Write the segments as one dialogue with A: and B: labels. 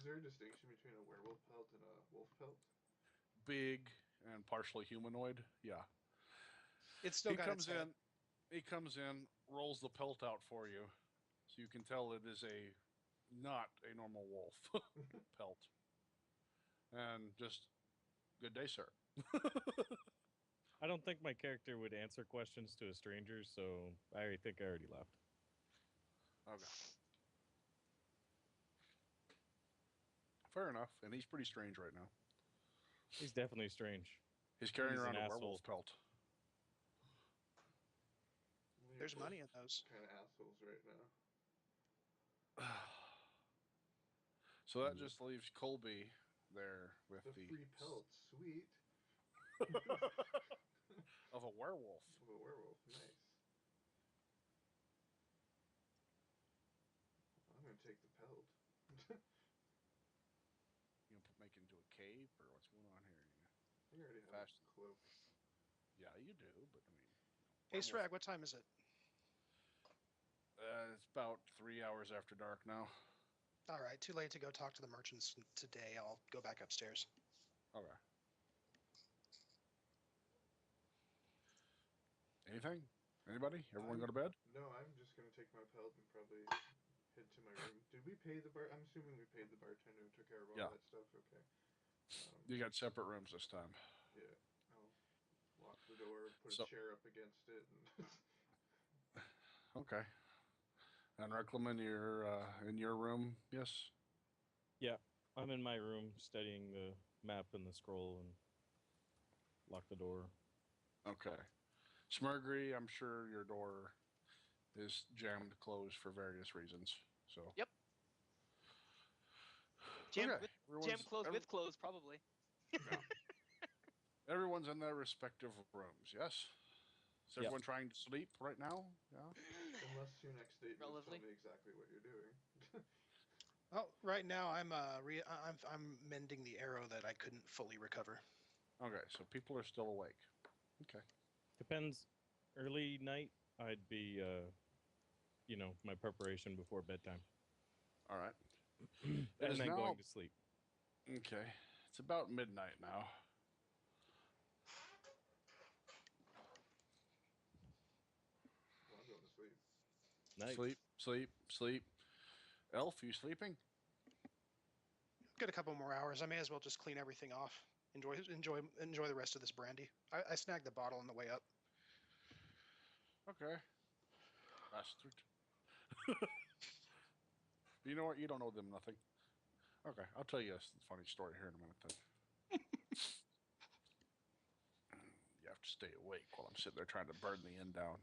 A: there a distinction between a werewolf pelt and a wolf pelt?
B: Big and partially humanoid. Yeah.
C: It's still
B: He
C: got its
B: comes
C: head.
B: in. He comes in, rolls the pelt out for you, so you can tell it is not a normal wolf pelt. And just good day, sir.
D: I don't think my character would answer questions to a stranger, so I think I already left.
B: Okay. Fair enough. And he's pretty strange right now.
D: He's definitely strange.
B: He's carrying
D: He's
B: around
D: an
B: a
D: asshole.
B: werewolf pelt.
C: There's money in those.
A: Kind of assholes right now.
B: So that just leaves Colby there with
A: The free pelt, sweet.
B: of a werewolf.
A: Of a werewolf, nice. I'm gonna take the pelt.
B: You know, make it into a cape, or what's going on here?
A: You already have
B: Fashion.
A: a cloak.
B: Yeah, you do, but I mean...
C: Hey, Sragg, what time is it?
B: It's about 3 hours after dark now.
C: All right, too late to go talk to the merchants today. I'll go back upstairs.
B: Okay. Anything? Anybody? Everyone go to bed?
A: No, I'm just gonna take my pelt and probably head to my room. Did we pay the bar? I'm assuming we paid the bartender and took care of all that stuff. Okay.
B: You got separate rooms this time.
A: Yeah. I'll lock the door, put a chair up against it, and...
B: Okay. And Riclamin, you're in your room, yes?
D: Yeah, I'm in my room studying the map and the scroll and lock the door.
B: Okay. Smurrrrh, I'm sure your door is jammed closed for various reasons. So.
E: Yep. Jammed closed with clothes, probably.
B: Yeah. Everyone's in their respective rooms, yes? Is everyone trying to sleep right now? Yeah.
A: Unless your next statement tell me exactly what you're doing.
C: Oh, right now I'm mending the arrow that I couldn't fully recover.
B: Okay, so people are still awake. Okay.
D: Depends. Early night, I'd be, my preparation before bedtime.
B: All right.
D: And then going to sleep.
B: Okay. It's about midnight now.
A: Well, I'm going to sleep.
D: Nice.
B: Sleep. Elf, you sleeping?
C: Got a couple more hours. I may as well just clean everything off. Enjoy the rest of this brandy. I snagged the bottle on the way up.
B: Okay. Bastard. You know what? You don't owe them nothing. Okay, I'll tell you a funny story here in a minute then. You have to stay awake while I'm sitting there trying to burn the inn down.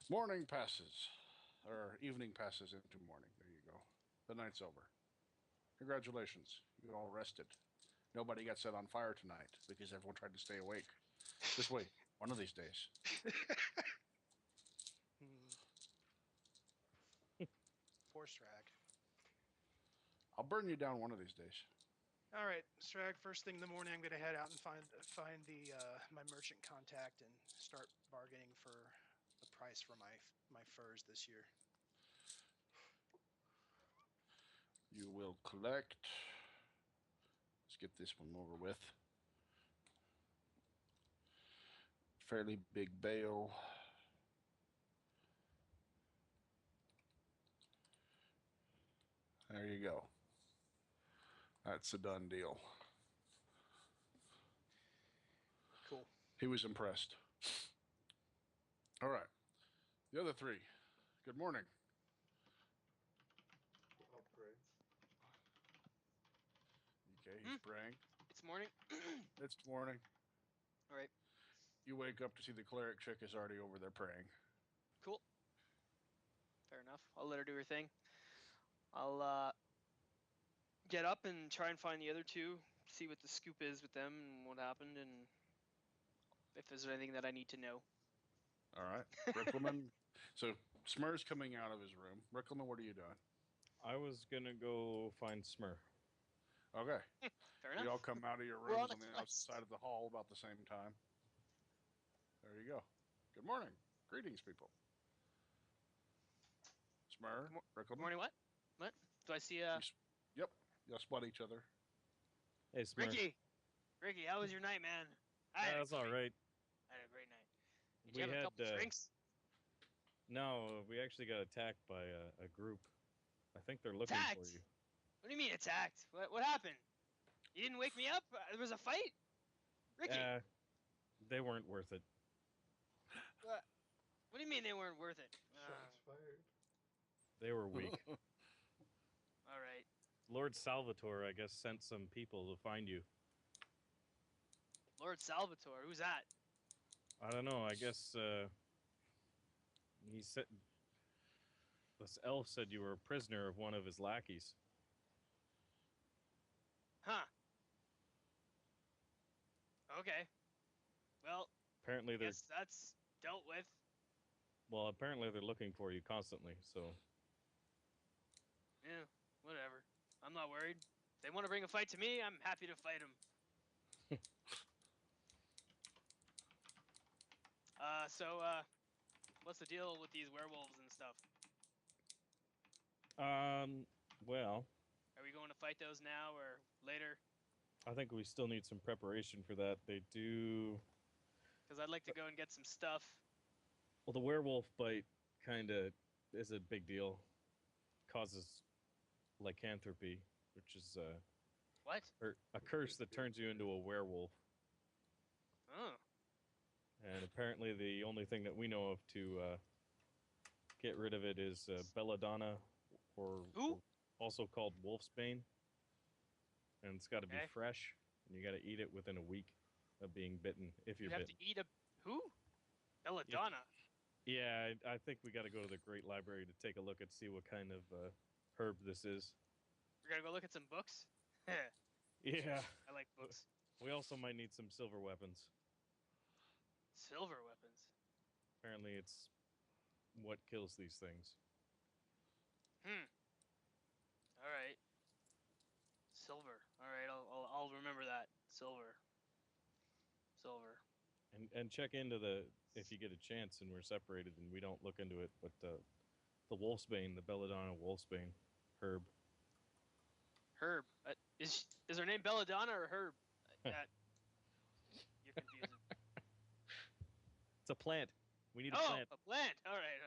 B: Morning passes. Or evening passes into morning. There you go. The night's over. Congratulations. You all rested. Nobody got set on fire tonight because everyone tried to stay awake. Just wait. One of these days.
C: Poor Sragg.
B: I'll burn you down one of these days.
C: All right, Sragg. First thing in the morning, I'm gonna head out and find the my merchant contact and start bargaining for the price for my furs this year.
B: You will collect. Let's get this one over with. Fairly big bale. There you go. That's a done deal.
C: Cool.
B: He was impressed. All right. The other three. Good morning.
A: I'll pray.
B: Okay, he's praying.
E: It's morning.
B: It's morning.
E: All right.
B: You wake up to see the cleric chick is already over there praying.
E: Cool. Fair enough. I'll let her do her thing. I'll get up and try and find the other two, see what the scoop is with them and what happened, and if there's anything that I need to know.
B: All right. Riclamin. So Smurrrrh's coming out of his room. Riclamin, what are you doing?
D: I was going to go find Smurrrrh.
B: Okay.
E: Fair enough.
B: You all come out of your rooms on the outside of the hall about the same time. There you go. Good morning. Greetings, people. Smurrrrh, Smurrrrh, Riclamin.
E: Morning, what? What? Do I see
B: Yep, you'll spot each other.
D: Hey, Smurrrrh.
E: Ricky, how was your night, man? I had
D: That's all right.
E: I had a great night. Did
D: We
E: you have a
D: had
E: couple drinks?
D: no, we actually got attacked by a group. I think they're looking for
E: Attacked?
D: you.
E: What do you mean attacked? What happened? You didn't wake me up? There was a fight? Ricky,
D: They weren't worth it.
E: what do you mean they weren't worth it?
A: Shots fired.
D: They were weak.
E: All right.
D: Lord Salvatore, I guess, sent some people to find you.
E: Lord Salvatore, who's that?
D: I don't know. I guess he said this elf said you were a prisoner of one of his lackeys.
E: Huh. Okay. Well,
D: Apparently they're
E: guess that's dealt with.
D: apparently they're looking for you constantly. So
E: Yeah, whatever. I'm not worried. If they want to bring a fight to me, I'm happy to fight them. What's the deal with these werewolves and stuff?
D: well,
E: Are we going to fight those now or later?
D: I think we still need some preparation for that. They do.
E: Because I'd like to go and get some stuff.
D: Well, the werewolf bite kind of is a big deal. Causes lycanthropy, which is
E: What?
D: a curse that turns you into a werewolf.
E: Oh.
D: And apparently the only thing that we know of to get rid of it is belladonna, or
E: Who?
D: also called wolfsbane. And it's got to be
E: Okay.
D: fresh, and you got to eat it within a week of being bitten, if
E: You
D: you're
E: have
D: bitten.
E: to eat a who? Belladonna.
D: Yeah, I think we got to go to the Great Library to take a look and see what kind of herb this is.
E: We're gonna go look at some books.
D: Yeah.
E: I like books.
D: We also might need some silver weapons.
E: Silver weapons.
D: Apparently, it's what kills these things.
E: All right. Silver. All right. I'll remember that. Silver.
D: And check into if you get a chance and we're separated and we don't look into it, but the wolfsbane, the belladonna wolfsbane herb.
E: Herb. Is her name Belladonna or Herb? You're confusing.
D: It's a plant. We need a
E: Oh,
D: plant.
E: a plant. All right.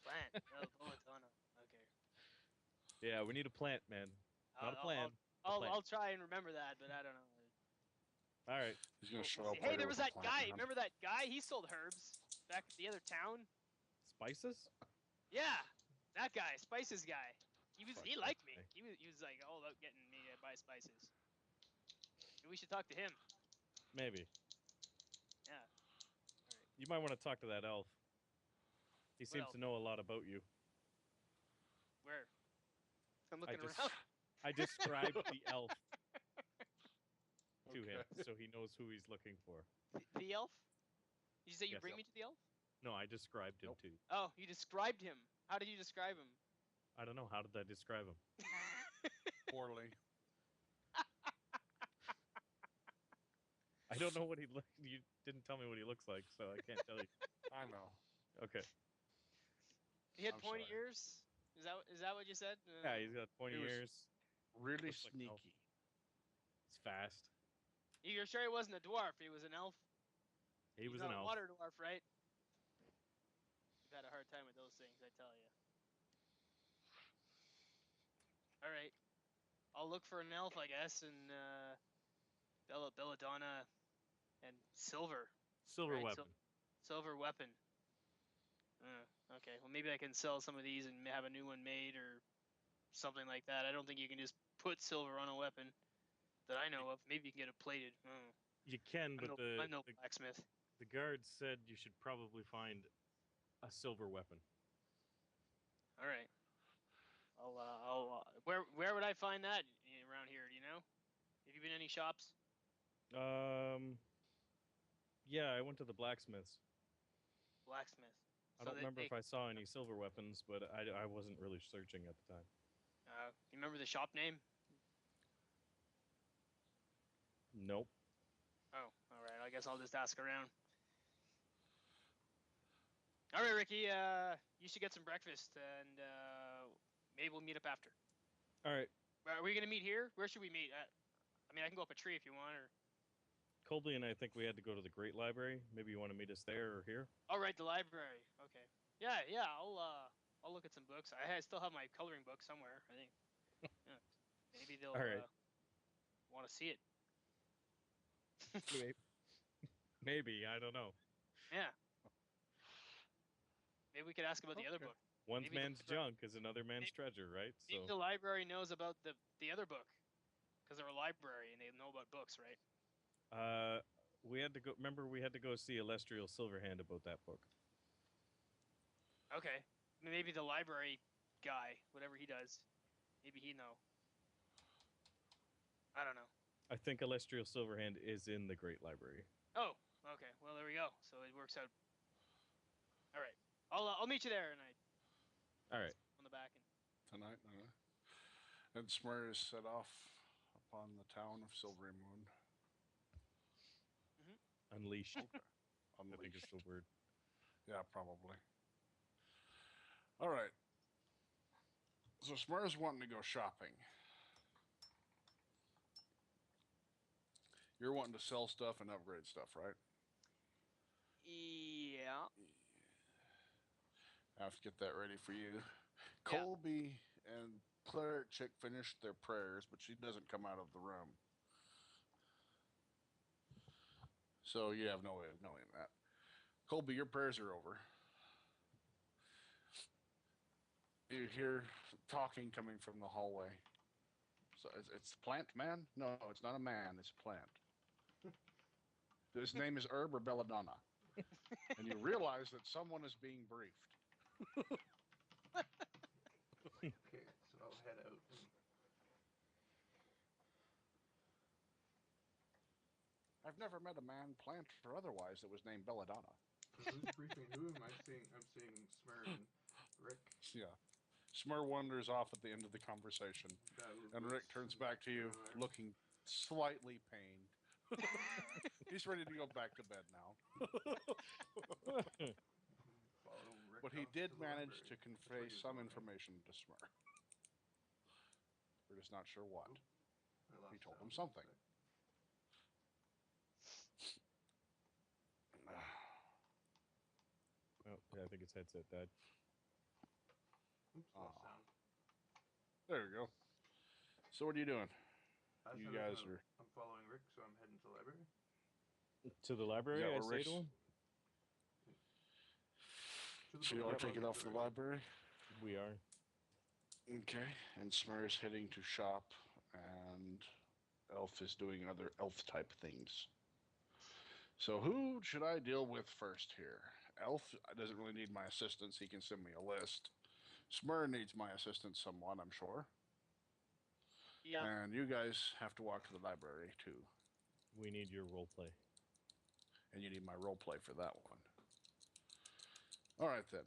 E: Plant. Belladonna. Okay.
D: Yeah, we need a plant, man. Not a plan.
E: I'll try and remember that, but I don't know.
D: All right.
B: He's gonna show
E: We'll
B: up.
E: see. Hey,
B: later
E: there
B: with
E: was
B: a
E: that
B: plant
E: guy.
B: in hand.
E: Remember that guy? He sold herbs back at the other town.
D: Spices?
E: Yeah, that guy, Spices guy. He
D: Fuck
E: liked
D: that
E: me.
D: guy.
E: He was like all about getting me to buy spices. Maybe we should talk to him.
D: Maybe.
E: Yeah.
D: You might want to talk to that elf. He seems
E: elf?
D: to know a lot about you.
E: Where? I'm looking
D: just-
E: around.
D: I described the elf to him, so he knows who he's looking for.
E: The elf? Did you say you
D: Yes.
E: bring me to the elf?
D: No, I described him
B: Nope.
D: to you.
E: Oh, you described him. How did you describe him?
D: I don't know. How did I describe him?
B: Poorly.
D: I don't know what he looks. You didn't tell me what he looks like, so I can't tell you.
B: I know.
D: Okay.
E: He had
B: I'm
E: pointy
B: sorry.
E: ears. Is that what you said?
D: Yeah, he's got pointy
B: He was-
D: ears.
B: Really
D: Looks like an elf.
B: sneaky.
D: He's fast.
E: You're sure he wasn't a dwarf? He was an elf.
D: He
E: He's
D: was
E: not
D: an
E: a
D: elf.
E: water dwarf, right? I've had a hard time with those things, I tell you. All right, I'll look for an elf, I guess, and belladonna and silver.
D: Silver
E: Right,
D: weapon.
E: Silver weapon. Okay, well maybe I can sell some of these and have a new one made or something like that. I don't think you can just put silver on a weapon that I know of. Maybe you can get it plated.
D: You can, but
E: I'm no blacksmith.
D: the guard said you should probably find a silver weapon.
E: All right. Where would I find that around here? Do you know? Have you been to any shops?
D: Yeah, I went to the blacksmiths.
E: Blacksmith.
D: I don't remember if I saw any silver weapons, but I wasn't really searching at the time.
E: You remember the shop name?
D: Nope.
E: Oh, all right. I guess I'll just ask around. All right, Ricky. You should get some breakfast, and maybe we'll meet up after.
D: All right,
E: Are we gonna meet here? Where should we meet? I mean, I can go up a tree if you want, or.
D: Colby and I think we had to go to the Great Library. Maybe you want to meet us there or here.
E: All right, the library. Okay. Yeah. I'll look at some books. I still have my coloring book somewhere. I think. Yeah. Maybe they'll
D: All right.
E: want to see it.
D: Maybe, I don't know.
E: Yeah. Maybe we could ask about the other
B: Okay.
E: book.
D: One
E: Maybe
D: man's
E: the-
D: junk is another man's treasure, right?
E: Maybe
D: So
E: the library knows about the other book, because they're a library and they know about books, right?
D: we had to go. Remember, we had to go see Elestrial Silverhand about that book.
E: Okay. Maybe the library guy, whatever he does, maybe he know. I don't know.
D: I think Elestrial Silverhand is in the Great Library.
E: Oh, okay. Well, there we go. So it works out. All right. I'll meet you there, and
D: All right.
E: on the back. And
B: Tonight, and Smurrrrh is set off upon the town of Silvery Moon.
D: Unleashed.
B: Okay.
D: I think
B: Unleashed.
D: it's the word.
B: Yeah, probably. All right. So Smurrrrh's wanting to go shopping. You're wanting to sell stuff and upgrade stuff, right?
E: yeah.
B: I have to get that ready for you.
E: Yeah.
B: Colby and Cleric chick finished their prayers, but she doesn't come out of the room. So you have no way of knowing that. Colby, your prayers are over. You hear talking coming from the hallway. So it's the plant man? No, it's not a man. It's a plant. His name is Herb or Belladonna. And you realize that someone is being briefed.
A: Okay, so I'll head out.
B: I've never met a man, plant or otherwise, that was named Belladonna.
A: Who's briefing who? Am I seeing? I'm seeing Smurrrrh and Rick.
B: Yeah. Smurrrrh wanders off at the end of the conversation. And Rick turns back to you, looking slightly pained. He's ready to go back to bed now.
A: Follow Rick
B: But he
A: off
B: did
A: to the
B: manage
A: library.
B: to
A: That's
B: convey
A: where he's
B: some
A: going.
B: information to Smurrrh. We're just not sure what.
A: I lost
B: He told him
A: sound.
B: something.
D: Oh, yeah, I think his headset died.
A: Oops, lost
B: Aw.
A: sound.
B: There you go. So what are you doing?
A: I
B: You
A: said
B: guys
A: I'm
B: are...
A: I'm following Rick, so I'm heading to the library.
D: To the library,
B: Yeah,
D: I
B: we're
D: say
B: rich.
D: to him.
A: To the
B: So you
A: book
B: are taking off to the library?
D: We are.
B: Okay. And Smurrrh's heading to shop, and Elf is doing other elf-type things. So who should I deal with first here? Elf doesn't really need my assistance. He can send me a list. Smurrrh needs my assistance somewhat, I'm sure.
E: Yeah.
B: And you guys have to walk to the library, too.
D: We need your role play.
B: And you need my role play for that one. All right, then.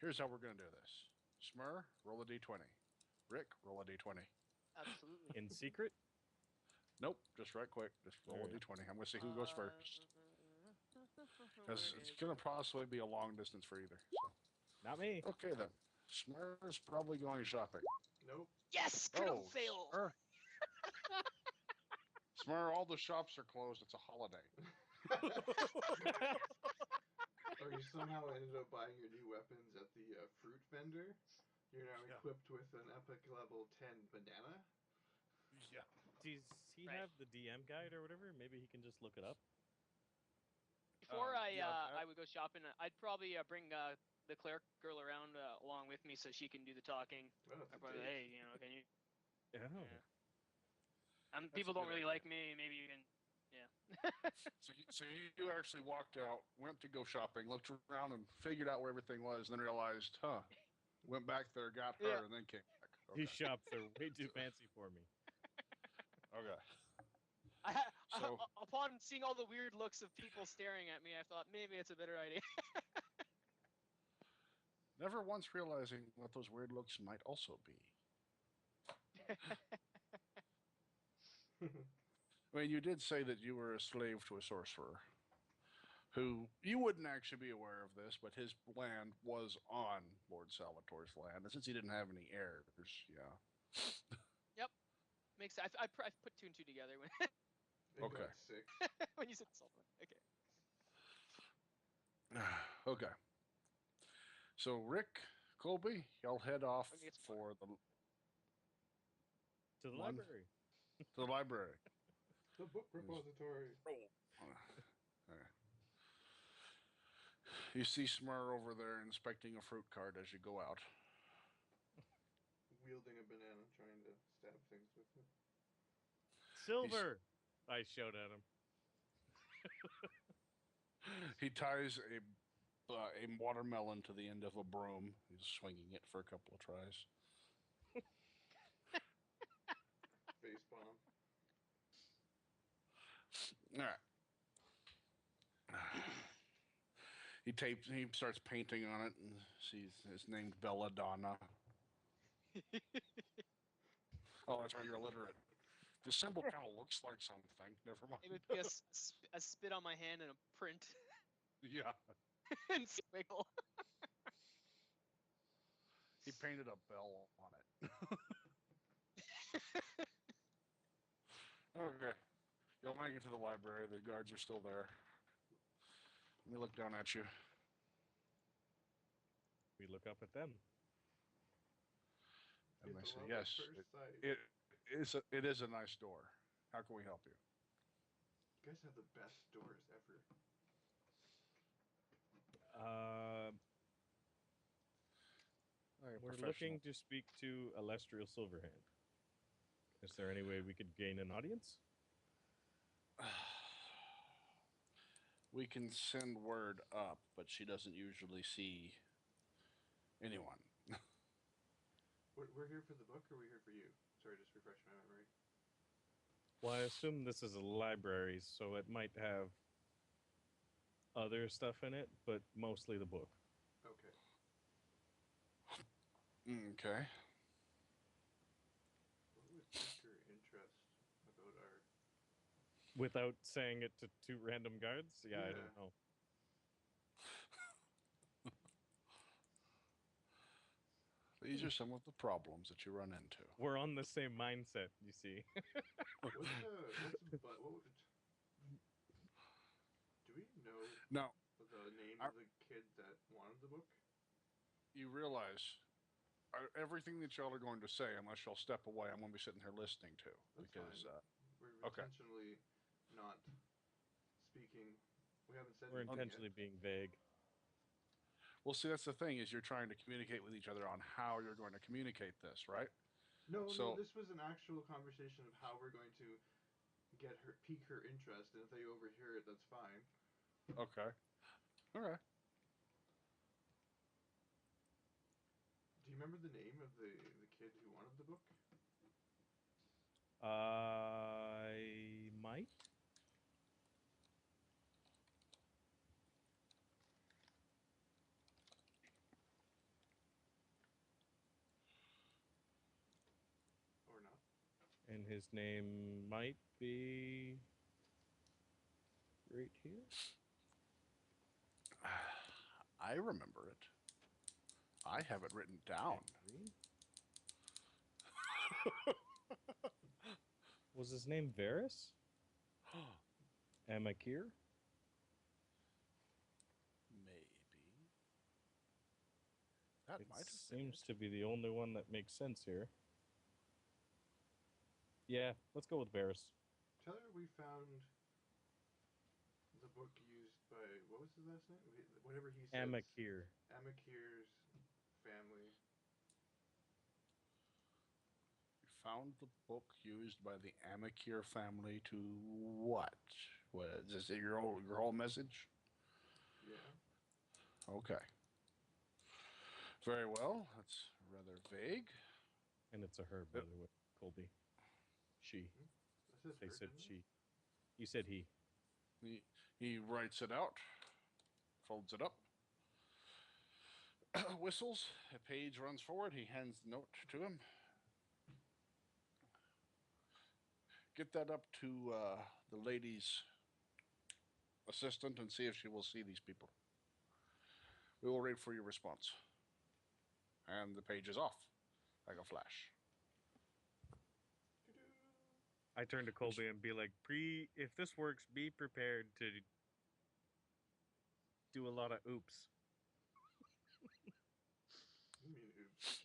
B: Here's how we're going to do this. Smurrrh, roll a d20. Rick, roll a d20.
E: Absolutely.
D: In secret?
B: Nope, just right quick. Just roll a
D: Alright.
B: d20. I'm going to see who goes first. Because it's going to possibly be a long distance for either. So.
D: Not me.
B: Okay, then. Smurrh's probably going shopping.
A: Nope.
E: Yes, critical fail.
B: Smurrh. Smurrh, all the shops are closed. It's a holiday.
A: Or you somehow ended up buying your new weapons at the fruit vendor. You're now
B: Yeah.
A: equipped with an epic level 10 banana.
B: Yeah.
D: Does he
E: Right.
D: have the DM guide or whatever? Maybe he can just look it up.
E: Before
B: yeah,
E: I would go shopping, I'd probably bring the cleric girl around along with me so she can do the talking.
A: Well, it's
E: I'd
A: a
E: probably,
A: date.
E: hey, you know, can you?
D: Yeah.
E: Yeah.
B: That's
E: People
B: a
E: don't
B: good
E: really
B: idea.
E: like me. Maybe you can. Yeah.
B: So you actually walked out, went to go shopping, looked around and figured out where everything was, and then realized, went back there, got her,
E: Yeah.
B: and then came back.
D: These
B: Okay.
D: shops are way too fancy for me.
B: Okay. So-
E: Upon seeing all the weird looks of people staring at me, I thought maybe it's a better idea.
B: Never once realizing what those weird looks might also be. I mean, you did say that you were a slave to a sorcerer who you wouldn't actually be aware of this, but his land was on Lord Salvatore's land, and since he didn't have any heirs, yeah.
E: Makes sense. I put two and two together when
A: It
B: Okay.
A: got 6.
E: when you said Sullivan. Okay.
B: Okay. So Rick, Colby, y'all head off
E: Okay, it's
B: for the
D: To the
B: One.
D: library.
B: library.
A: The book repository.
B: Okay. You see Smurrrrh over there inspecting a fruit cart as you go out.
A: Wielding a banana, trying to stab things with it.
D: Silver! I shout at him.
B: He ties a watermelon to the end of a broom. He's swinging it for a couple of tries.
A: Face bomb.
B: All right. He starts painting on it and sees it's named Belladonna. Oh, that's right, you're illiterate. The symbol kind of looks like something. Never mind.
E: It would be a spit on my hand and a print
B: Yeah.
E: and squiggle.
B: He painted a bell on it. Okay. You'll make it to the library. The guards are still there. Let me look down at you.
D: We look up at them.
B: And
A: It's
B: they say,
A: love
B: yes,
A: at first sight.
B: it is a nice door. How can we help you?
A: You guys have the best doors ever.
D: We're looking to speak to Alestrial Silverhand. Is there any way we could gain an audience?
B: We can send word up, but she doesn't usually see anyone.
A: We're here for the book, or we're here for you? Sorry, just refresh my memory.
D: Well, I assume this is a library, so it might have other stuff in it, but mostly the book.
A: Okay.
B: Okay.
A: What would pique your interest about our...
D: Without saying it to two random guards? Yeah, I
A: Yeah.
D: don't know.
B: These are some of the problems that you run into.
D: We're on the same mindset, you see.
A: What would... Do we know
B: Now,
A: the name of the kid that wanted the book?
B: you realize everything that y'all are going to say, unless y'all step away, I'm going to be sitting here listening to.
A: That's
B: Because,
A: fine. We're
B: okay.
A: intentionally not speaking. We haven't said
D: We're
A: anything
D: intentionally being vague.
B: well, see, that's the thing, is you're trying to communicate with each other on how you're going to communicate this, right?
A: Yet. No,
B: So-
A: this was an actual conversation of how we're going to pique her interest, and if they overhear it, that's fine.
B: Okay. All right.
A: Do you remember the name of the kid who wanted the book?
D: I might.
A: Or not?
D: And his name might be right here.
B: I remember it. I have it written down.
D: Was his name Varys? Amakir?
B: Maybe. That
D: It
B: might have been
D: seems
B: it.
D: to be the only one that makes sense here. Yeah, let's go with Varys.
A: Tell her we found the book used by, what was his last name? Whatever he said.
D: Amakir.
A: Amakir's family.
B: You found the book used by the Amakir family to what? What is this your whole message?
A: Yeah.
B: Okay. Very well. That's rather vague.
D: And it's a her, by the way, Colby. She.
A: That says
D: They
A: her,
D: said
A: didn't it?
D: she. You said he.
B: He writes it out, folds it up, whistles. A page runs forward. He hands the note to him. Get that up to the ladies' assistant and see if she will see these people. We will wait for your response. And the page is off like a flash.
D: I turn to Colby and be like, if this works, be prepared to do a lot of oops.
A: You mean oops?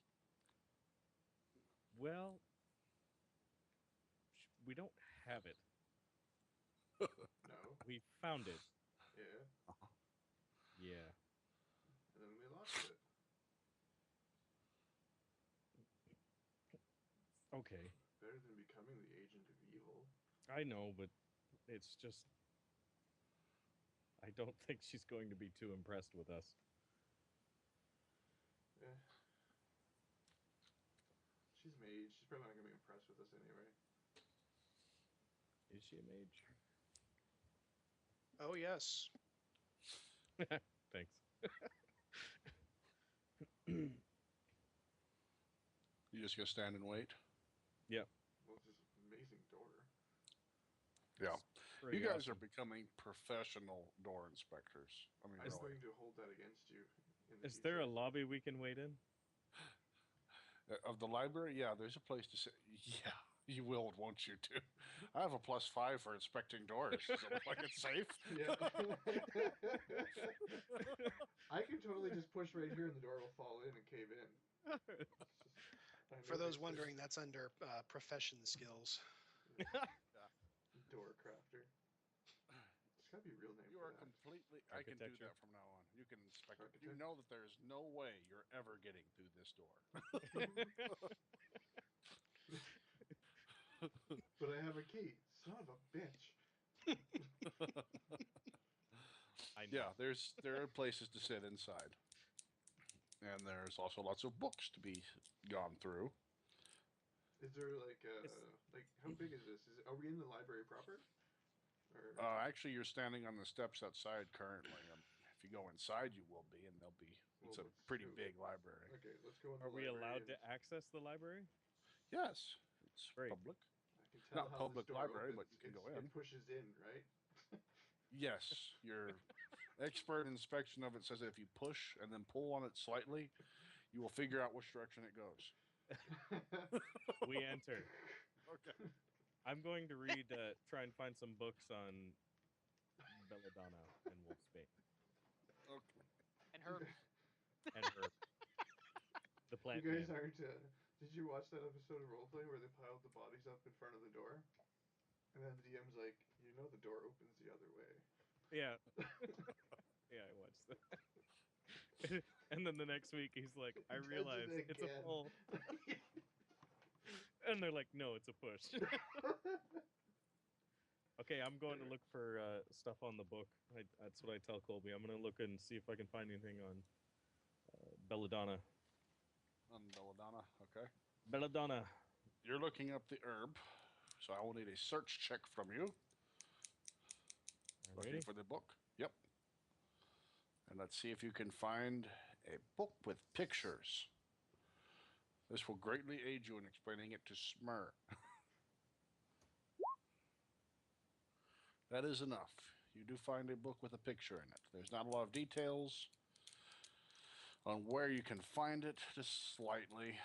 D: Well, we don't have it.
A: No.
D: We found it.
A: Yeah.
D: Yeah.
A: And then we lost it.
D: Okay.
A: Better than becoming the agent of evil.
D: I know, but it's just... I don't think she's going to be too impressed with us.
A: Yeah. She's mage. She's probably not going to be impressed with us anyway.
D: Is she a mage?
C: Oh, yes.
D: Thanks.
B: You just gonna stand and wait?
D: Yep.
A: Well, it's this amazing door.
B: Yeah.
D: Pretty
B: You guys
D: awesome.
B: are becoming professional door inspectors. I mean,
A: I'm
B: really.
A: going to hold that against you. In the
D: Is there a
A: future.
D: lobby we can wait in?
B: Of the library? Yeah, there's a place to sit. Yeah, you will, won't you, too? I have a +5 for inspecting doors. Does it look like it's safe?
A: Yeah. I can totally just push right here and the door will fall in and cave in.
C: For those wondering, that's under profession skills.
A: Door crafter. It's gotta be a real name.
B: You
A: for
B: are
A: that.
B: completely... I can do
D: Architecture.
B: that from now on. You can inspect it. You
A: Architect.
B: know that there's no way you're ever getting through this door.
A: But I have a key. Son of a bitch.
D: I know.
B: Yeah, there are places to sit inside. And there's also lots of books to be gone through.
A: Is there like how big is this? Are we in the library proper? Or
B: Actually, you're standing on the steps outside currently. If you go inside, you will be, and there'll be... It's
A: Well,
B: a
A: let's
B: pretty
A: do it.
B: big library.
A: Okay, let's go in the
D: Are we
A: library
D: allowed
A: and
D: to access the library?
B: Yes, it's
D: Great.
B: public.
A: I can tell
B: Not
A: how
B: public
A: this door
B: library,
A: opens.
B: but you can go in.
A: It pushes in, right?
B: Yes, your expert inspection of it says that if you push and then pull on it slightly, you will figure out which direction it goes.
D: We enter.
B: Okay.
D: I'm going to try and find some books on Belladonna and Wolfsbane.
B: Okay.
E: And Herb.
D: And her. The plant
A: You guys
D: man.
A: aren't. Did you watch that episode of Roleplay where they piled the bodies up in front of the door? And then the DM's like, you know, the door opens the other way.
D: Yeah. Yeah, I watched that. And then the next week, he's like, I
A: Does it
D: realized it's a
A: again.
D: pull. And they're like, no, it's a push. Okay, I'm going to look for stuff on the book. That's what I tell Colby. I'm going to look and see if I can find anything on Belladonna.
B: On Belladonna, okay.
D: Belladonna.
B: You're looking up the herb, so I will need a search check from you. Looking
D: Ready?
B: for the book. Yep. And let's see if you can find a book with pictures. This will greatly aid you in explaining it to Smurrrrh. That is enough. You do find a book with a picture in it. There's not a lot of details on where you can find it, just slightly.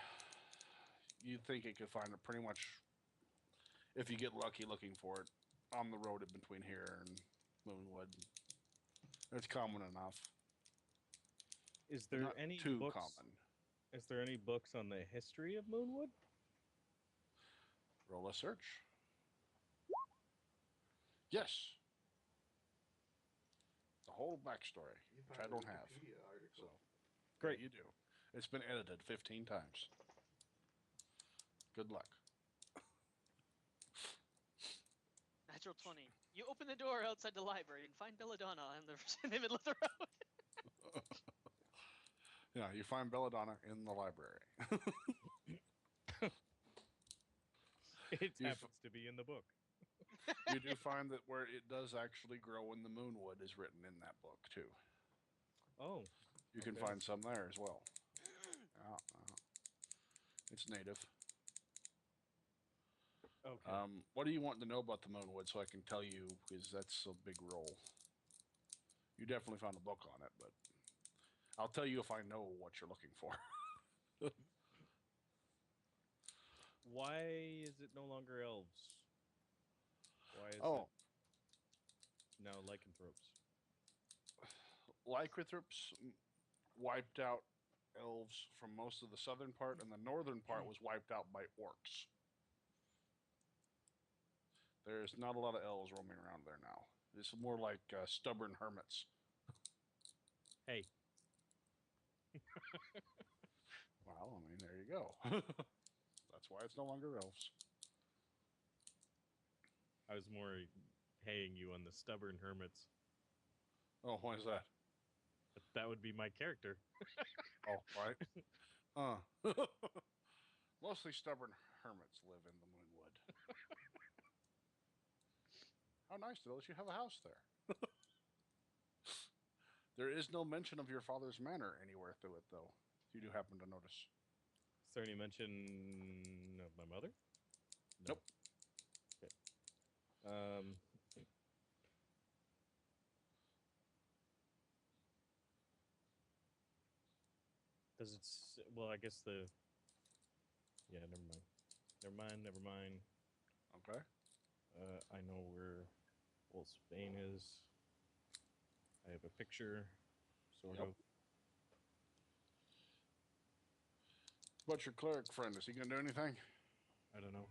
B: You think you could find it pretty much, if you get lucky looking for it, on the road in between here and Moonwood. It's common enough.
D: Is there
B: Not
D: any
B: too
D: books?
B: common.
D: Is there any books on the history of Moonwood?
B: Roll a search. Yes. The whole backstory,
A: You
B: which
A: found
B: I
A: a
B: don't have.
A: Wikipedia article.
B: So,
D: Great.
B: yeah, you do. It's been edited 15 times. Good luck.
E: Natural 20. You open the door outside the library and find Belladonna in the middle of the road.
B: Yeah, you find Belladonna in the library.
D: It
B: You
D: happens to be in the book.
B: You do find that where it does actually grow in the Moonwood is written in that book, too.
D: Oh.
B: You can
D: Okay.
B: find some there as well. It's native.
D: Okay.
B: What do you want to know about the Moonwood so I can tell you, because that's a big roll. You definitely found a book on it, but I'll tell you if I know what you're looking for.
D: Why is it no longer elves? Why is
B: Oh,
D: it now lycanthropes?
B: lycanthropes wiped out elves from most of the southern part, and the northern part was wiped out by orcs. There's not a lot of elves roaming around there now. It's more like stubborn hermits.
D: Hey,
B: Well, I mean, there you go. That's why it's no longer elves.
D: I was more haying you on the stubborn hermits.
B: Oh, why is that?
D: But that would be my character.
B: Oh, right. Mostly stubborn hermits live in the Moonwood. How nice to know that you have a house there. There is no mention of your father's manor anywhere through it, though. You do happen to notice.
D: Is there any mention of my mother? No.
B: Nope.
D: Okay. Does it? Well, I guess the. Yeah, never mind. Never mind.
B: Okay.
D: I know where Wolfsbane is. I have a picture, sort
B: Yep.
D: of.
B: But your cleric friend, is he going to do anything?
D: I don't know.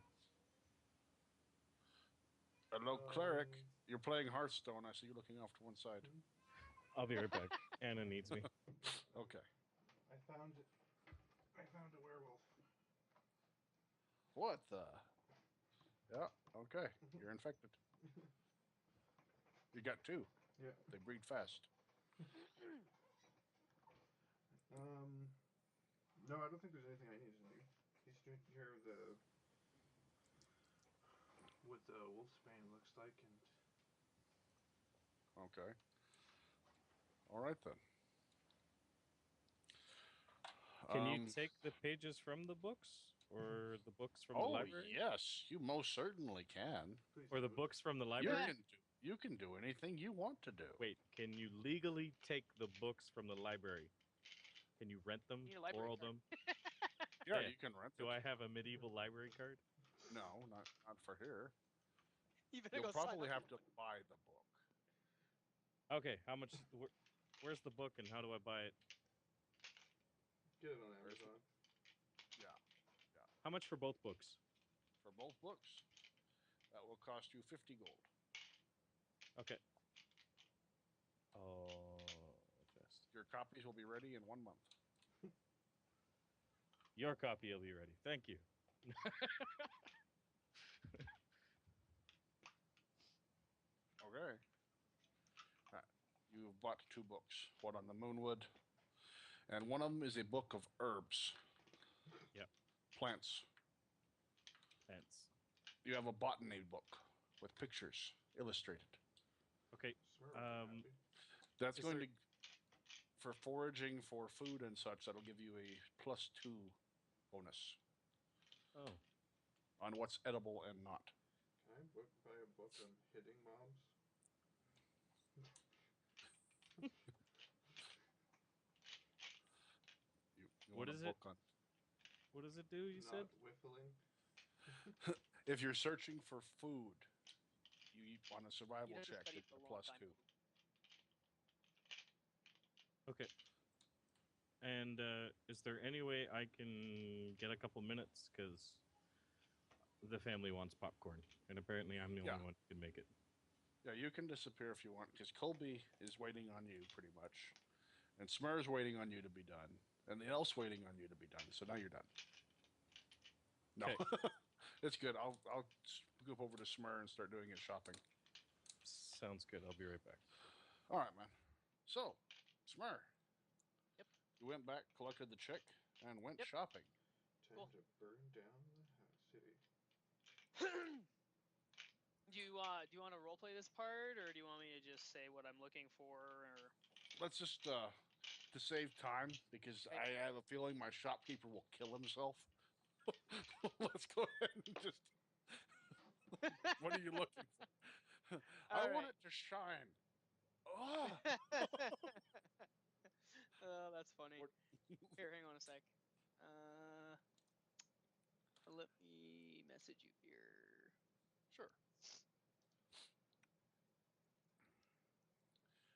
B: Hello, cleric. You're playing Hearthstone. I see you looking off to one side.
D: I'll be right back. Anna needs me.
B: Okay.
A: I found a werewolf.
B: What the? Yeah, okay. You're infected. You got two.
A: Yeah.
B: They breed fast.
A: No, I don't think there's anything I need to do. He's taking care of what the wolfsbane looks like, and
B: Okay. All right, then.
D: Can you take the pages from the books? Or the books from the
B: Oh,
D: library?
B: yes. You most certainly can.
A: please
D: Or the
A: do it.
D: books from the library?
B: You can do anything you want to do.
D: Wait, can you legally take the books from the library? Can you rent them,
E: You need a library
D: borrow
E: card.
D: them?
B: Yeah,
D: Yeah.
B: you can rent
D: Do
B: it.
D: I have a medieval library card?
B: No, not for here.
E: You better
B: You'll
E: go sign
B: probably
E: up.
B: have to buy the book.
D: Okay, how much? Where's the book and how do I buy it?
A: Get it on Amazon.
B: Yeah.
D: How much for both books?
B: For both books, that will cost you 50 gold.
D: Okay. Oh, just
B: Your copies will be ready in 1 month.
D: your copy will be ready. Thank you.
B: Okay. You've bought 2 books. One on the Moonwood, and one of them is a book of herbs.
D: Yep.
B: Plants.
D: Thanks.
B: You have a botany book with pictures illustrated.
D: Okay.
A: Smurrrrh will be happy.
B: That's
D: Is
B: going
D: there-
B: to, for foraging for food and such, that'll give you a +2 bonus
D: Oh.
B: on what's edible and not.
A: Can I buy a book on hitting mobs?
B: You
D: What
B: want
D: is
B: a
D: it?
B: book on.
D: What does it do? You
A: Not
D: said?
A: whiffling.
B: If you're searching for food, you want a
E: You
B: survival
E: don't just
B: check.
E: study
B: It's
E: for
B: a
E: a long
B: +2.
E: time.
D: Okay. And is there any way I can get a couple minutes? Because the family wants popcorn, and apparently I'm the only one who can make it.
B: Yeah, you can disappear if you want, because Colby is waiting on you pretty much, and Smurrrrh's waiting on you to be done, and the elf's waiting on you to be done. So now you're done. No,
D: Okay.
B: it's good. I'll scoop over to Smurrrrh and start doing his shopping.
D: Sounds good. I'll be right back.
B: All right, man. So, Smurrrrh.
E: Yep.
B: You went back, collected the check, and went
E: Yep.
B: shopping.
A: Time
E: Cool.
A: to burn down the city.
E: Do you want to roleplay this part, or do you want me to just say what I'm looking for, or
B: Let's just to save time, because
E: Okay.
B: I have a feeling my shopkeeper will kill himself. Let's go ahead and just. What are you looking for? I
E: All
B: want
E: right.
B: it to shine. Oh!
E: Oh, that's funny.
B: Or-
E: Here, hang on a sec. Let me message you here.
B: Sure.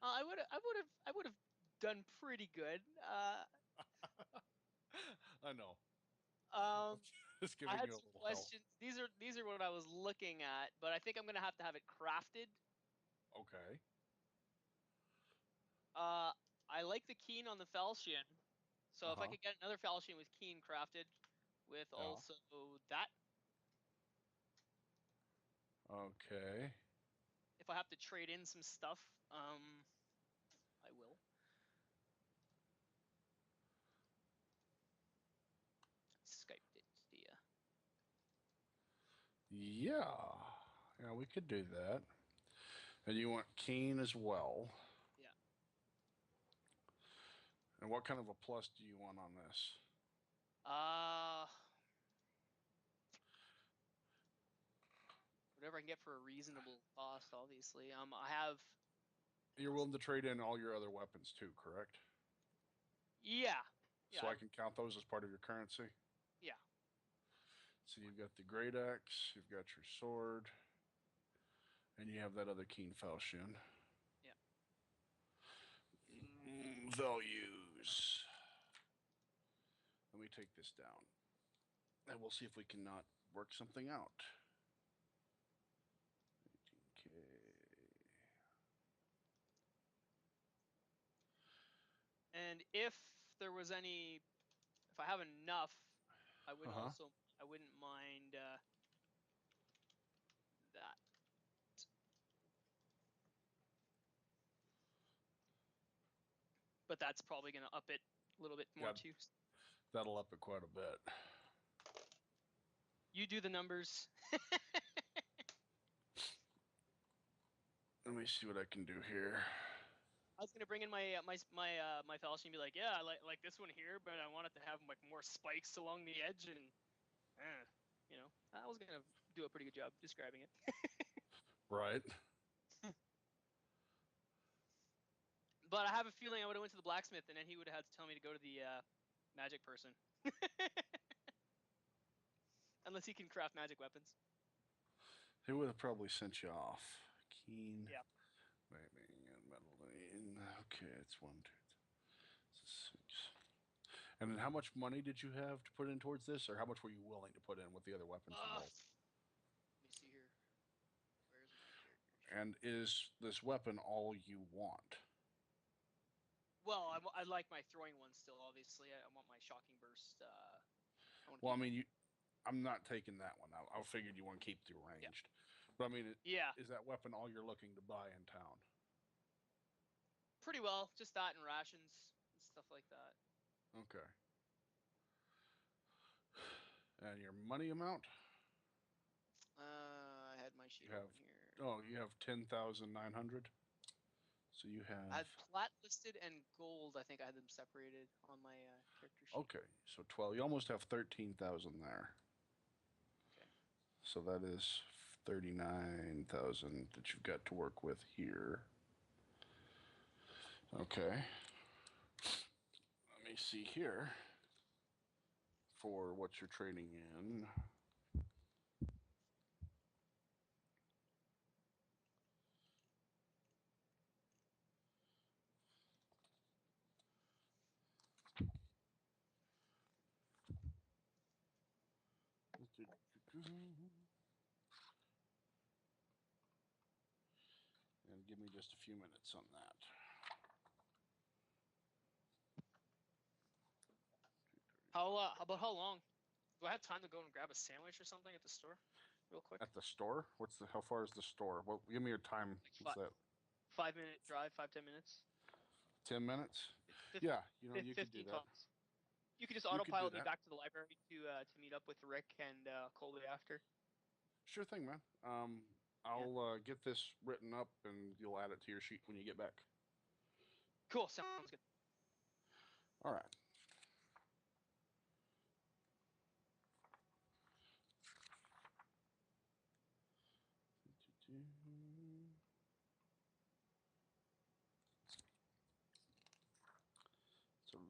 E: I would have done pretty good.
B: I know. Just
E: I
B: giving
E: had
B: you a
E: some
B: little help.
E: questions. These are what I was looking at, but I think I'm gonna have to have it crafted.
B: Okay.
E: I like the keen on the falchion, so if I
B: Uh-huh.
E: could get another falchion with keen crafted, with
B: Yeah.
E: also that,
B: Okay.
E: if I have to trade in some stuff, I will. Skyped it to you.
B: Yeah. Yeah, we could do that. And you want keen as well.
E: Yeah.
B: And what kind of a plus do you want on this?
E: Whatever I can get for a reasonable cost, obviously. I have.
B: You're willing to trade in all your other weapons too, correct?
E: Yeah.
B: So I can count those as part of your currency?
E: Yeah.
B: So you've got the great axe, you've got your sword, and you have that other keen falchion.
E: Yeah.
B: Values. Let me take this down. And we'll see if we cannot work something out. 18K.
E: And if there was any, if I have enough, I would also, I wouldn't mind that. But that's probably going to up it a little bit more too.
B: That'll up it quite a bit.
E: You do the numbers.
B: Let me see what I can do here.
E: I was gonna bring in my my falchion and be like, yeah, I like this one here, but I want it to have like more spikes along the edge, and you know, I was gonna do a pretty good job describing it.
B: Right.
E: But I have a feeling I would have went to the blacksmith, and then he would have had to tell me to go to the magic person. Unless he can craft magic weapons.
B: He would have probably sent you off. Keen.
E: Yeah.
B: Maybe metal. Okay, it's 1, 2, 6. And then how much money did you have to put in towards this, or how much were you willing to put in with the other weapons involved?
E: Let me see here. Where's my character?
B: And is this weapon all you want?
E: Well, I like my throwing one still. Obviously, I want my shocking burst.
B: Well, I mean, I'm not taking that one. I figured you want to keep the ranged.
E: Yeah.
B: But I mean,
E: yeah.
B: Is that weapon all you're looking to buy in town?
E: Pretty well, just that and rations and stuff like that.
B: Okay. And your money amount?
E: I had my sheet
B: open here. Oh, you have 10,900. So you have.
E: I had plat listed and gold. I think I had them separated on my character sheet.
B: Okay, so 12. You almost have 13,000 there.
E: Okay. So
B: that is 39,000 that you've got to work with here. Okay. Let me see here for what you're trading in. And give me just a few minutes on that.
E: About how long? Do I have time to go and grab a sandwich or something at the store, real quick?
B: At the store? How far is the store? Well, give me your time. What's that?
E: 5-minute drive, 5-10 minutes.
B: 10 minutes? Yeah, you could do that.
E: Tops. You could just autopilot me back to the library to meet up with Rick and Colby after.
B: Sure thing, man. I'll get this written up and you'll add it to your sheet when you get back.
E: Cool, sounds good.
B: All right.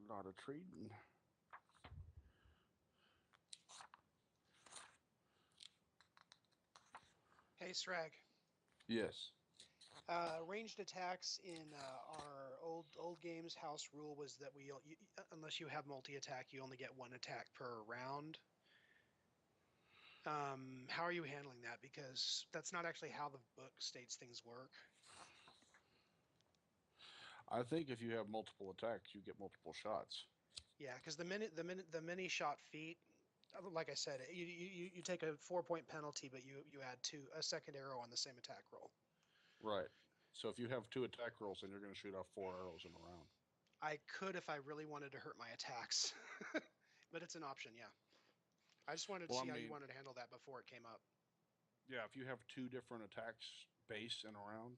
B: Not a trading.
C: Hey, Sragg.
B: Yes.
C: Ranged attacks in our old games house rule was that unless you have multi-attack, you only get one attack per round. How are you handling that? Because that's not actually how the book states things work.
B: I think if you have multiple attacks, you get multiple shots.
C: Yeah, because the mini shot feat, like I said, you take a 4-point penalty, but you add a second arrow on the same attack roll.
B: Right. So if you have 2 attack rolls, then you're going to shoot off 4 arrows in a round.
C: I could if I really wanted to hurt my attacks, but it's an option. Yeah. I just wanted to see how you wanted to handle that before it came up.
B: Yeah, if you have 2 different attacks base in a round,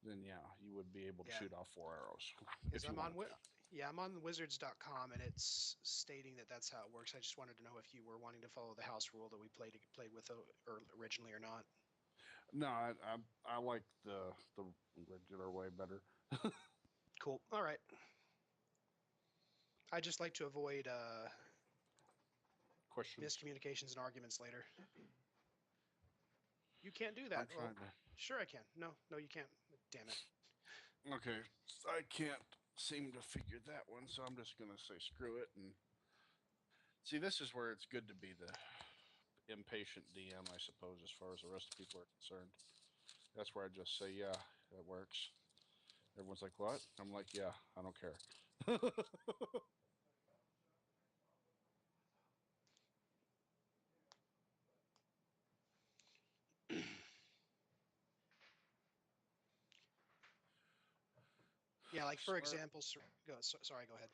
B: then yeah, you would be able to shoot off 4 arrows.
C: I'm on wizards.com and it's stating that that's how it works. I just wanted to know if you were wanting to follow the house rule that we played with originally or not.
B: No, I like the regular way better.
C: Cool. All right. I just like to avoid
B: Questions?
C: miscommunications and arguments later. You can't do that.
B: I'm trying to...
C: Sure I can. No, you can't. Damn it.
B: Okay, I can't seem to figure that one, so I'm just going to say screw it. And see, this is where it's good to be the impatient DM, I suppose, as far as the rest of people are concerned. That's where I just say, yeah, that works. Everyone's like, what? I'm like, yeah, I don't care.
C: Yeah, like for example, sorry, go ahead.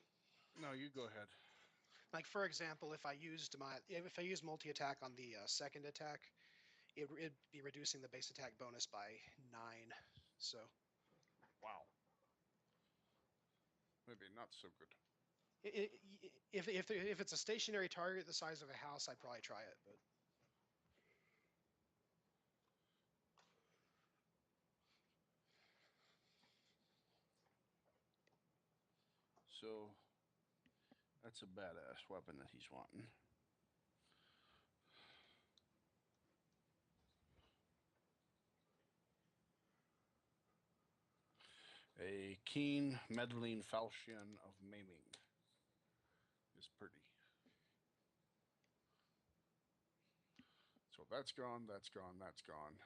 B: No, you go ahead.
C: Like for example, if I used multi-attack on the second attack, it'd be reducing the base attack bonus by 9. So.
B: Wow. Maybe not so good.
C: If it's a stationary target the size of a house, I'd probably try it. But.
B: So, that's a badass weapon that he's wanting. A keen, meddling falchion of maiming is pretty. So that's gone, that's gone, that's gone.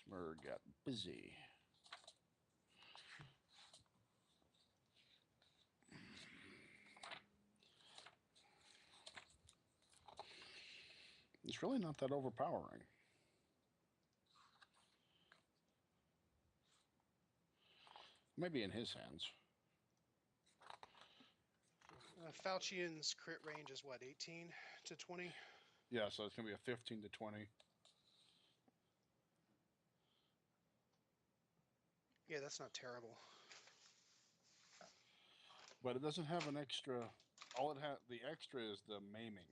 B: Smurrrrh got busy. It's really not that overpowering. Maybe in his hands.
C: Falchion's crit range is what, 18 to 20?
B: Yeah, so it's going to be a 15 to 20.
C: Yeah, that's not terrible.
B: But it doesn't have an extra. The extra is the maiming.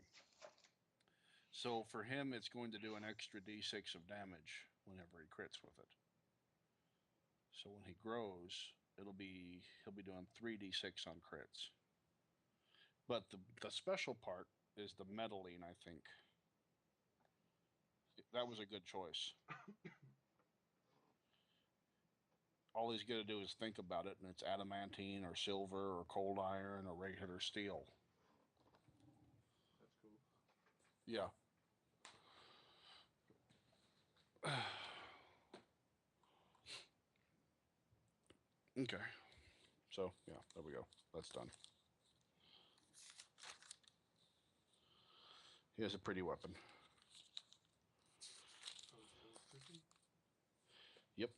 B: So for him, it's going to do an extra d6 of damage whenever he crits with it. So when he grows, he'll be doing 3d6 on crits. But the special part is the meddling, I think. That was a good choice. All he's going to do is think about it, and it's adamantine or silver or cold iron or regular steel.
A: That's cool.
B: Yeah. Okay. So, yeah, there we go. That's done. He has a pretty weapon.
A: Oh, so pretty.
B: Yep.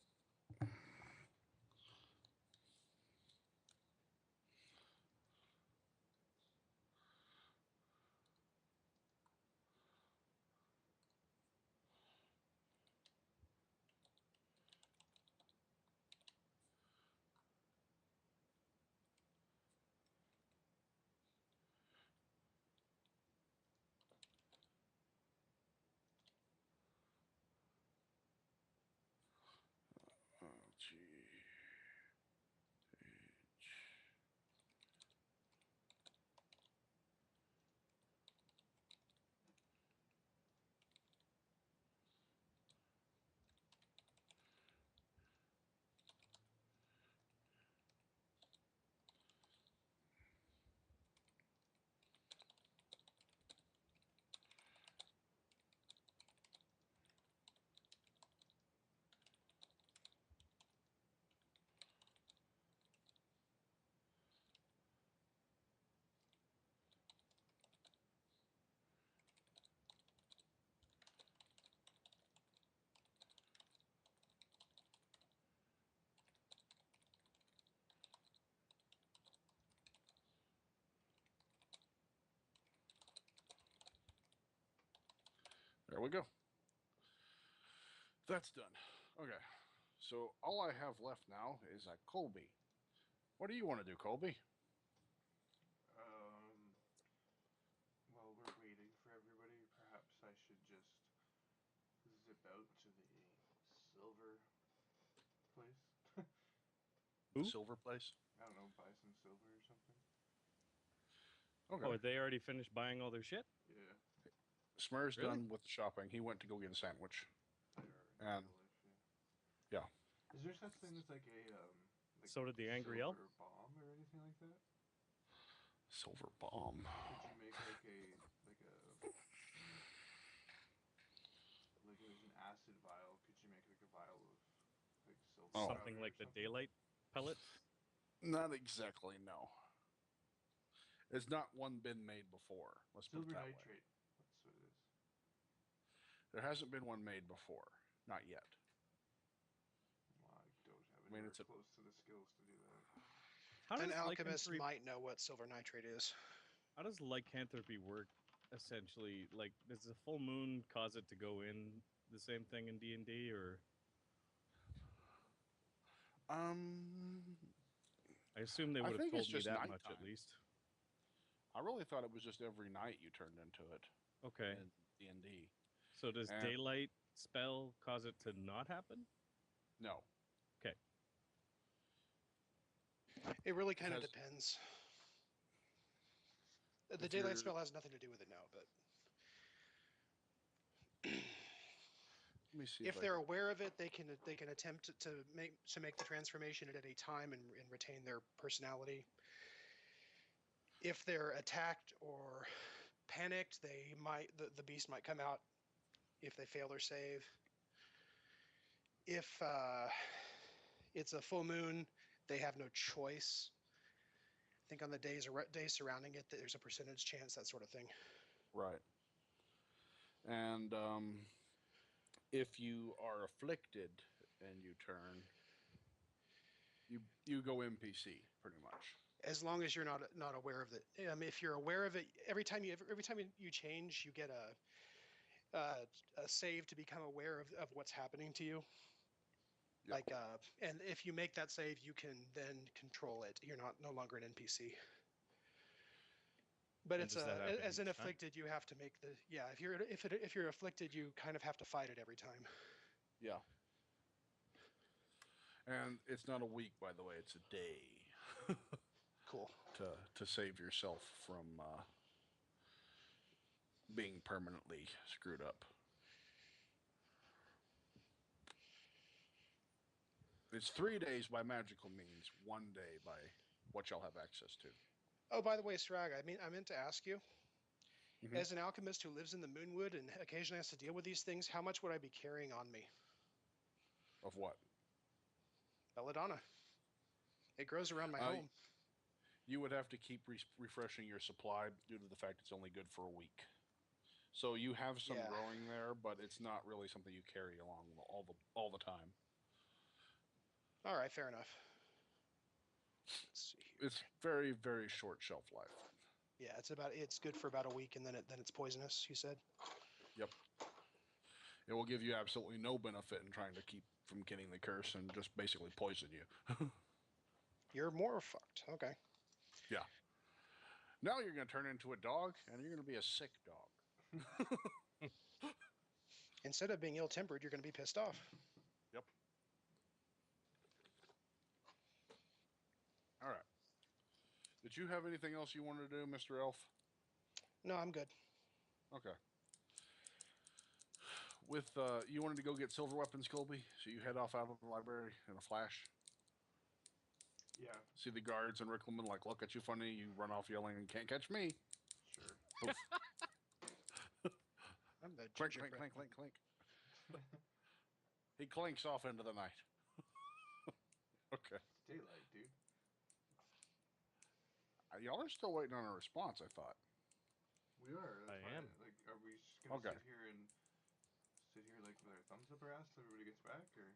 B: There we go. That's done. Okay. So all I have left now is Colby. What do you want to do, Colby?
A: While we're waiting for everybody, perhaps I should just zip out to the silver place.
B: The
D: Who?
B: silver place?
A: I don't know, buy some silver or something.
B: Okay.
D: Oh, they already finished buying all their shit?
A: Yeah.
B: Smurrrrh's
D: Really?
B: done with the shopping. He went to go get a sandwich.
A: And
B: yeah.
A: Is there such thing as like a
D: So did the angry elf?
A: silver bomb or anything like that?
B: Silver bomb.
A: Could you make like there's an acid vial? Could you make like a vial of like silver?
B: Oh.
D: Something
A: powder or
D: like the
A: something?
D: daylight pellet?
B: Not exactly, no. It's not one been made before. Let's put
A: Silver
B: it that way.
A: nitrate. That's what it is.
B: There hasn't been one made before. Not yet.
A: Well, I don't have
B: I mean,
A: anywhere
B: it's a-
A: close to the skills to do that.
D: How
C: An
D: does
C: alchemist
D: lycanthropy,
C: might know what silver nitrate is.
D: how does lycanthropy work essentially? Like, does the full moon cause it to go in the same thing in D&D, or I assume they
B: I
D: would have
B: think it's
D: told me
B: just
D: that much
B: nighttime.
D: at least.
B: I really thought it was just every night you turned into it
D: Okay.
B: in D&D.
D: So does
B: And-
D: daylight spell cause it to not happen?
B: No.
C: It really kind of
B: Has-
C: depends. The
B: If
C: daylight
B: you're-
C: spell has nothing to do with it now, but
B: Let me see
C: if
B: I
C: they're
B: can-
C: aware of it, they can attempt to make the transformation at any time and retain their personality. If they're attacked or panicked, they might the beast might come out if they fail their save. If it's a full moon, they have no choice. I think on the days surrounding it, there's a percentage chance, that sort of thing.
B: Right. And if you are afflicted and you turn, you go NPC pretty much.
C: As long as you're not aware of it. If you're aware of it, every time you change, you get a save to become aware of what's happening to you.
B: Yep.
C: And if you make that save, you can then control it. You're no longer an NPC. But
D: And
C: it's
D: does that happen
C: as an
D: each time?
C: afflicted, you have to make the if you're afflicted, you kind of have to fight it every time.
B: Yeah. And it's not a week, by the way; it's a day
C: Cool.
B: to save yourself from being permanently screwed up. It's 3 days by magical means, 1 day by what y'all have access to.
C: Oh, by the way, Sragg, I meant to ask you,
B: Mhm.
C: as an alchemist who lives in the Moonwood and occasionally has to deal with these things, how much would I be carrying on me?
B: Of what?
C: Belladonna. It grows around my
B: Uh,
C: home.
B: You would have to keep refreshing your supply due to the fact it's only good for a week. So you have some
C: Yeah.
B: growing there, but it's not really something you carry along all the time.
C: All right, fair enough. Let's see here.
B: It's very, very short shelf life.
C: Yeah, it's good for about a week, and then it's poisonous. You said.
B: Yep. It will give you absolutely no benefit in trying to keep from getting the curse and just basically poison you.
C: You're more fucked. Okay.
B: Now you're going to turn into a dog, and you're going to be a sick dog.
C: Instead of being ill-tempered, you're going to be pissed off.
B: Yep. All right. Did you have anything else you wanted to do, Mr. Elf?
C: No, I'm good.
B: Okay. With you wanted to go get silver weapons, Colby, so you head off out of the library in a flash.
A: Yeah,
B: See the guards and Riclamin like look at you funny. You run off yelling, "Can't catch me!"
A: sure.
C: I'm the
B: Clink,
C: gingerbread
B: clink, clink,
C: man.
B: clink, clink. He clinks off into the night. Okay.
A: It's daylight, dude.
B: Y'all are still waiting on a response, I thought.
A: We are.
D: I
A: That's why,
D: am.
A: Like, are we just gonna
B: Okay.
A: sit here like with our thumbs up our ass till everybody gets back, or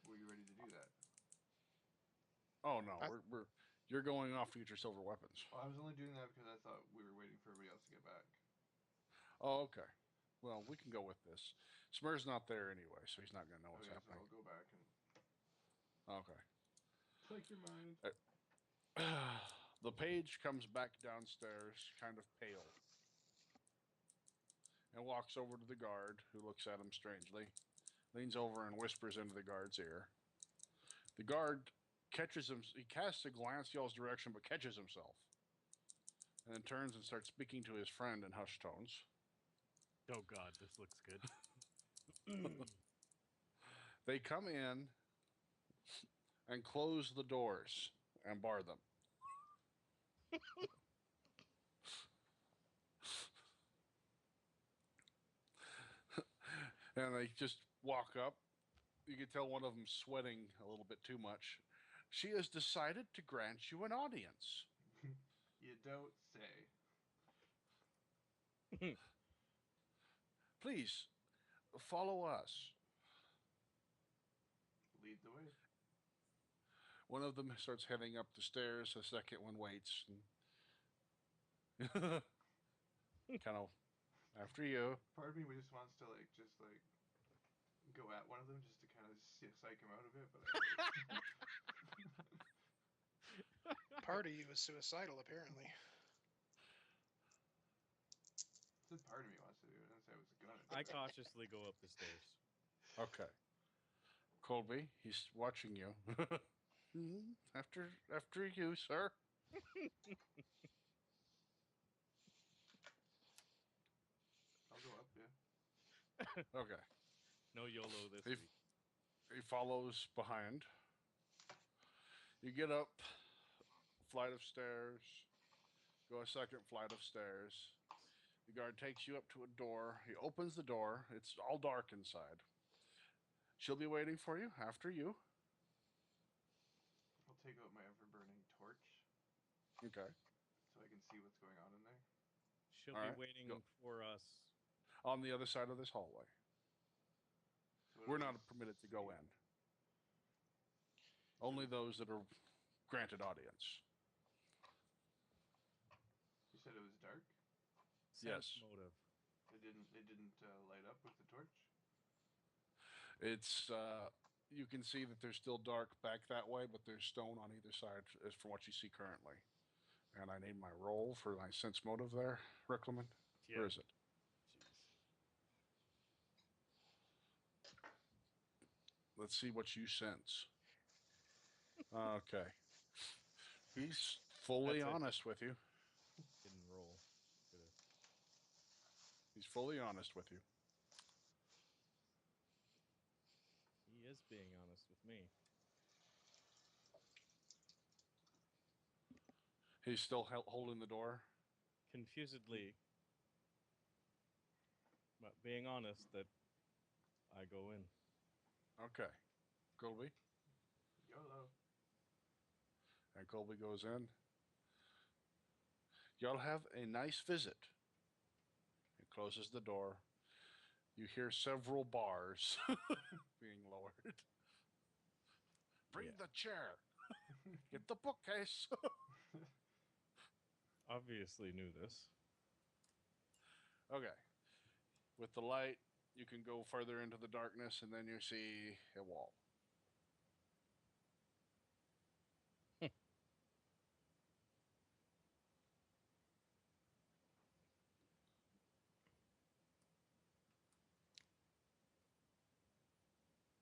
A: were you ready to do that?
B: Oh no,
C: I-
B: you're going off to get your silver weapons.
A: Well, I was only doing that because I thought we were waiting for everybody else to get back.
B: Oh, okay. Well, we can go with this. Smurrrrh's not there anyway, so he's not going to know what's
A: Okay, so
B: happening.
A: I'll go back and
B: Okay.
A: take your mind.
B: The page comes back downstairs, kind of pale, and walks over to the guard, who looks at him strangely, leans over and whispers into the guard's ear. The guard catches him. He casts a glance y'all's direction, but catches himself, and then turns and starts speaking to his friend in hushed tones.
D: Oh God, this looks good.
B: They come in and close the doors and bar them. And they just walk up. You can tell one of them sweating a little bit too much. She has decided to grant you an audience.
A: You don't say.
B: Please, follow us.
A: Lead the way.
B: One of them starts heading up the stairs. The second one waits. And kind of after you.
A: Part of me just wants to just go at one of them just to kind of psych him out a bit, but
C: Part of you is suicidal, apparently.
A: It's part of me wants to do it. I didn't say I was gonna.
D: I cautiously go up the stairs.
B: Okay. Colby, he's watching you. After you, sir.
A: I'll go up, yeah.
B: Okay.
D: No YOLO this
B: He-
D: week.
B: He follows behind. You get up, flight of stairs, go a second flight of stairs. The guard takes you up to a door. He opens the door. It's all dark inside. She'll be waiting for you after you.
A: I'll take out my ever-burning torch
B: Okay.
A: so I can see what's going on in there.
D: She'll
B: All
D: be
B: right,
D: waiting
B: go.
D: for us.
B: On the other side of this hallway.
A: So what
B: We're
A: do I
B: not permitted to go
A: see?
B: in. Only those that are granted audience.
A: You said it was dark.
D: Sense
B: Yes.
D: motive.
A: It didn't light up with the torch.
B: It's you can see that there's still dark back that way, but there's stone on either side as from what you see currently. And I need my roll for my sense motive there, Riclamin.
D: Yeah.
B: Where is it?
D: Jeez.
B: Let's see what you sense. Okay. He's fully
D: That's it.
B: honest with you.
D: Didn't roll. Could've-
B: He's fully honest with you.
D: He is being honest with me.
B: He's still holding the door.
D: Confusedly, but being honest, that I go in.
B: Okay. Colby.
A: YOLO.
B: And Colby goes in. Y'all have a nice visit. He closes the door. You hear several bars being lowered. Bring
D: Yeah.
B: the chair. Get the bookcase.
D: Obviously knew this.
B: Okay. With the light, you can go further into the darkness, and then you see a wall.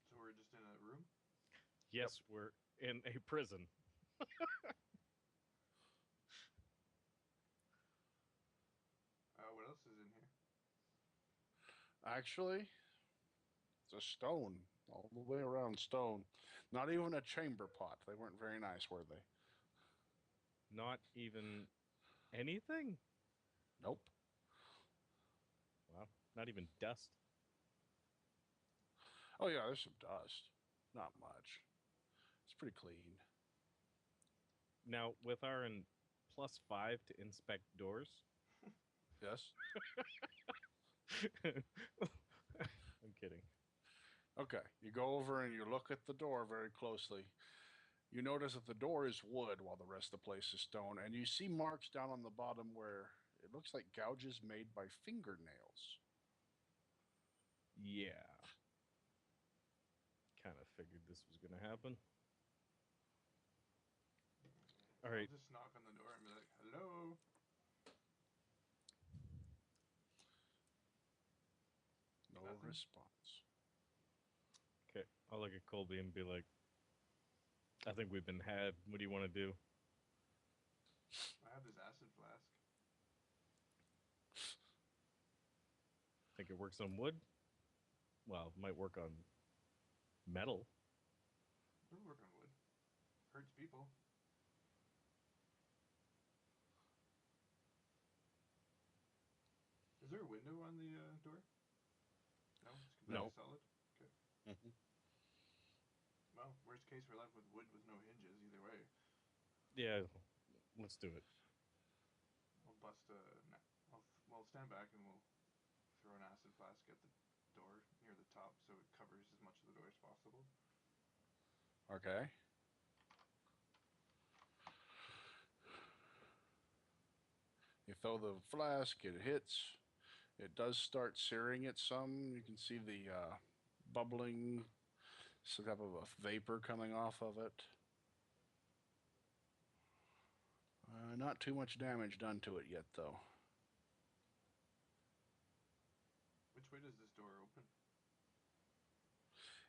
A: So we're just in a room.
D: Yes, we're in a prison.
A: What else is in here?
B: Actually, it's a stone. All the way around stone. Not even a chamber pot. They weren't very nice, were they?
D: Not even anything?
B: Nope.
D: Wow. Not even dust.
B: Oh, yeah, there's some dust. Not much. It's pretty clean.
D: Now, with our +5 to inspect doors.
B: Yes?
D: I'm kidding.
B: Okay. You go over and you look at the door very closely. You notice that the door is wood while the rest of the place is stone, and you see marks down on the bottom where it looks like gouges made by fingernails.
D: Yeah. Kind of figured this was going to happen. All right.
A: I'll just knock on the door and be like, hello?
B: No
A: Nothing?
B: response.
D: Okay. I'll look at Colby and be like, I think we've been had. What do you want to do?
A: I have this acid flask.
D: Think it works on wood? Well, it might work on metal.
A: It'll work on wood. Hurts people. Is there a window on the door? No? It's completely
D: No.
A: solid? Okay.
B: Mm-hmm.
A: Well, worst case, we're left with wood with no hinges either way.
D: Yeah, let's do it.
A: We'll bust a... We'll stand back and we'll throw an acid flask at the door near the top so it covers as much of the door as possible.
B: Okay. You throw the flask, it hits. It does start searing it some. You can see the bubbling, some type of a vapor coming off of it. Not too much damage done to it yet, though.
A: Which way does this door open?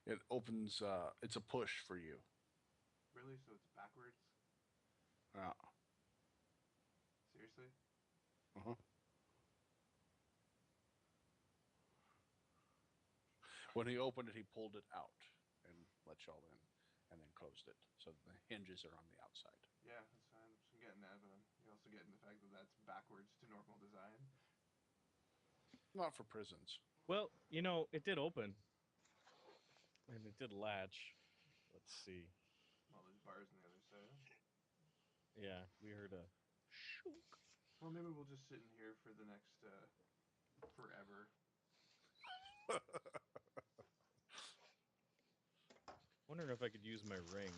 B: It opens, it's a push for you.
A: Really? So it's backwards? Seriously?
B: Uh-huh. When he opened it, he pulled it out and let y'all in, and then closed it. So the hinges are on the outside.
A: Yeah, that's fine. I'm getting that, but you're also getting the fact that that's backwards to normal design.
B: Not for prisons.
D: Well, you know, it did open. And it did latch. Let's see.
A: Well, there's bars on the other side.
D: Yeah, we heard a shook.
A: Well, maybe we'll just sit in here for the next, forever.
D: Wondering if I could use my ring.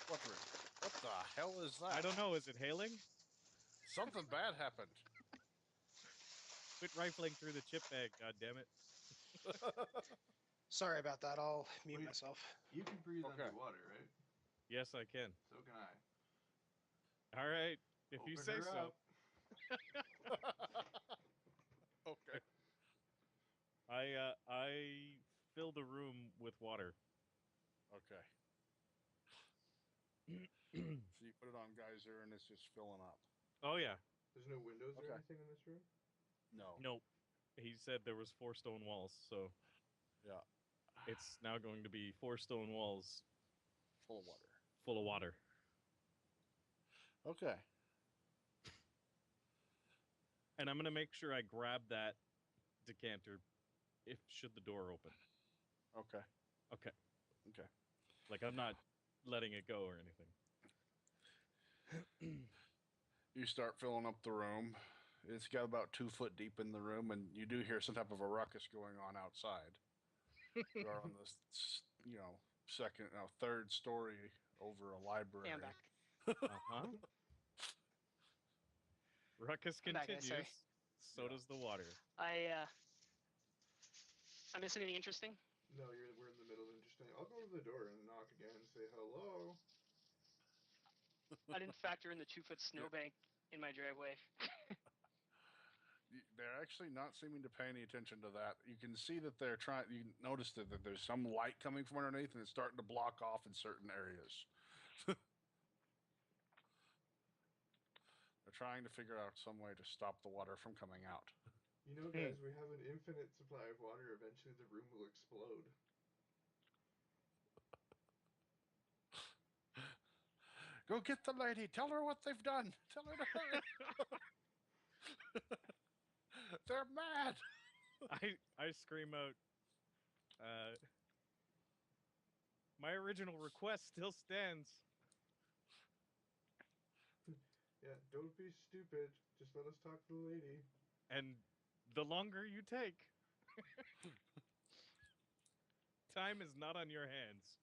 B: What ring? What the hell is that?
D: I don't know. Is it hailing?
B: Something bad happened.
D: Quit rifling through the chip bag, goddammit.
C: Sorry about that. I'll mute
A: Wait.
C: myself.
A: You can breathe
B: Okay.
A: underwater, right?
D: Yes, I can.
A: So can I.
D: All right, if you
A: Open
D: say
A: her
D: so.
A: up.
B: Okay.
D: I fill the room with water.
B: Okay. So you put it on geyser and it's just filling up.
D: Oh yeah.
A: There's no windows
B: Okay.
A: or anything in this room?
B: No.
D: Nope. He said there was 4 stone walls, so
B: Yeah.
D: it's now going to be 4 stone walls
B: Full of water.
D: full of water.
B: Okay.
D: And I'm gonna make sure I grab that decanter if should the door open.
B: Okay.
D: Okay.
B: Okay.
D: Like I'm not letting it go or anything.
B: You start filling up the room. It's got about 2 foot deep in the room, and you do hear some type of a ruckus going on outside. You are on this, third story over a library.
E: Yeah, I'm back.
D: Uh-huh. Ruckus
E: I'm back,
D: continues.
E: sorry.
D: So does the water.
E: I miss anything interesting?
A: No, we're in the middle of interesting. I'll go to the door and knock again and say hello.
E: I didn't factor in the 2-foot snowbank in my driveway.
B: They're actually not seeming to pay any attention to that. You can see that they're trying. You notice that there's some light coming from underneath, and it's starting to block off in certain areas. They're trying to figure out some way to stop the water from coming out.
A: You know, guys, we have an infinite supply of water. Eventually, the room will explode.
B: Go get the lady. Tell her what they've done. Tell her to hurry. They're mad.
D: I scream out, my original request still stands.
A: Yeah, don't be stupid. Just let us talk to the lady.
D: And the longer you take, time is not on your hands.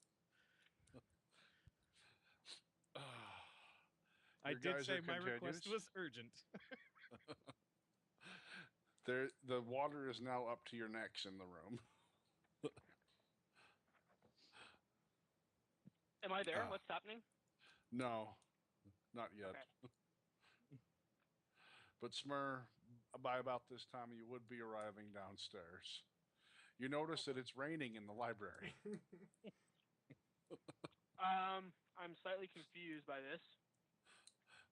D: I did say my request was urgent.
B: The water is now up to your necks in the room.
F: Am I there? What's happening?
B: No, not yet.
F: Okay.
B: But Smurrrrh, by about this time, you would be arriving downstairs. You notice that it's raining in the library.
F: I'm slightly confused by this.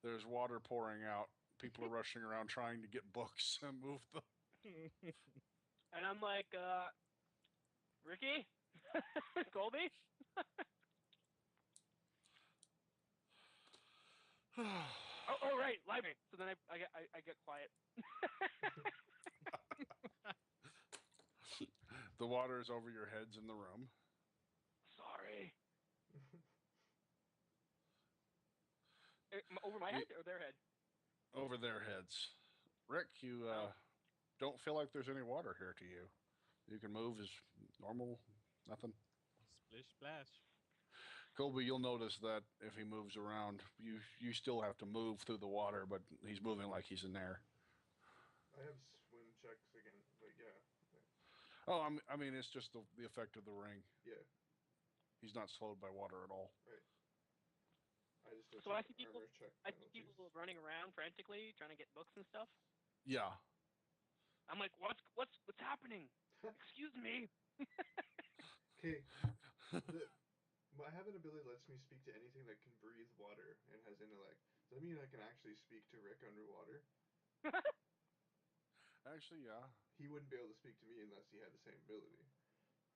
B: There's water pouring out. People are rushing around trying to get books and move them.
F: And I'm like, Ricky? Colby? oh, right, library. So then I get quiet.
B: The water is over your heads in the room.
F: Sorry. Over my head or their head?
B: Over their heads. Rick, you don't feel like there's any water here to you. You can move as normal, nothing.
D: Splish splash.
B: Colby, you'll notice that if he moves around, you still have to move through the water, but he's moving like he's in there.
A: I have swim checks again. Like, yeah.
B: Oh, I mean, it's just the effect of the ring.
A: Yeah.
B: He's not slowed by water at all.
A: Right. I just did
F: So I see
A: armor check
F: I see
A: penalties.
F: people running around frantically trying to get books and stuff.
B: Yeah.
F: I'm like, what's happening? Excuse me.
A: Okay. I have an ability that lets me speak to anything that can breathe water and has intellect. Does that mean I can actually speak to Rick underwater?
B: Actually, yeah.
A: He wouldn't be able to speak to me unless he had the same ability.